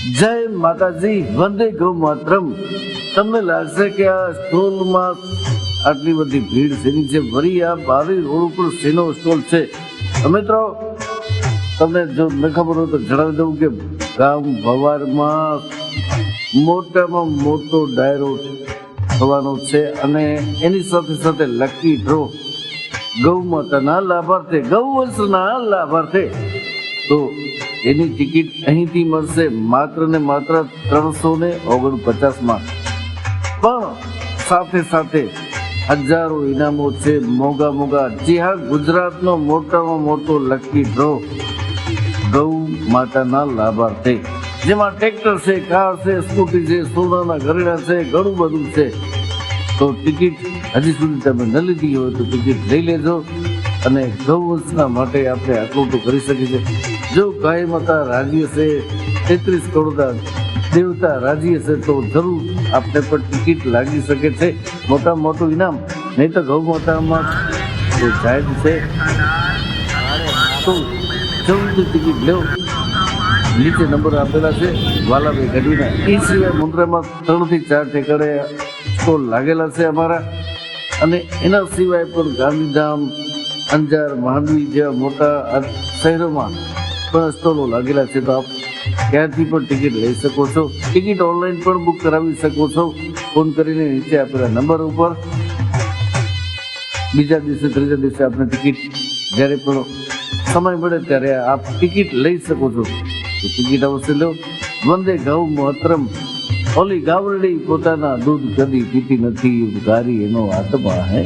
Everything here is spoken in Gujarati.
જય માતાજી, વંદે ગૌ માતરમ. તમને લાગશે કે આ સ્ટોલમાં આટલી બધી ભીડ શેની છે, વળી આ બારી રોડ ઉપર શેનો સ્ટોલ છે? મિત્રો, તમને જો ન ખબર હોય તો જણાવી દઉં કે ગામ ભવારમાં મોટામાં મોટો ડાયરો થવાનો છે અને એની સાથે સાથે લકી ડ્રો ગૌ માતાના લાભાર્થે, ગૌવંશના લાભાર્થે. તો એની ટિકિટ અહીંથી મળશે માત્ર ને માત્ર 349 પણ સાથે સાથે હજારો ઇનામો છે, મોગા મોગા. જી હા, ગુજરાતનો મોટામાં મોટો લકી ડ્રો ગૌ માતાના લાભાર્થે, જેમાં ટ્રેક્ટર છે, કાર છે, સ્કૂટી છે, સોનાના ઘરેણા છે, ઘણું બધું છે. તો ટિકિટ હજી સુધી તમે ન લીધી હોય તો ટિકિટ લઈ લેજો અને ગૌવંશના માટે આપણે આટલું તો કરી શકીએ છીએ. જો ગાય માતા રાજી હશે, 33 કરોડના દેવતા રાજી હશે તો જરૂર આપણે પણ ટિકિટ લાગી શકે છે. મોટા મોટું ઇનામ નહીં તો ગૌ માતામાં તો જાય જ છે. તો જલ્દી ટિકિટ લો, નીચે નંબર આપેલા છે વાલાભાઈ ગઢવીના. એ સિવાય મુન્દ્રામાં 3 થી 4 ઠેકાણે સ્ટોલ લાગેલા છે અમારા, અને એના સિવાય પણ ગાંધીધામ, અંજાર, માંડવી જેવા મોટા શહેરોમાં પણ સ્ટોલો લાગેલા છે. તો આપ ત્યાંથી પણ ટિકિટ લઈ શકો છો. ટિકિટ ઓનલાઈન પણ બુક કરાવી શકો છો ફોન કરીને નીચે આપેલા નંબર ઉપર. બીજા દિવસે, ત્રીજા દિવસે આપણે ટિકિટ જ્યારે પણ સમય મળે ત્યારે આપ ટિકિટ લઈ શકો છો. તો ટિકિટ અવશ્ય લો. વંદે ગૌ માતરમ. ઓલી ગાવરડી પોતાના દૂધ કદી પીતી નથી, ગારી એનો આત્મા હે.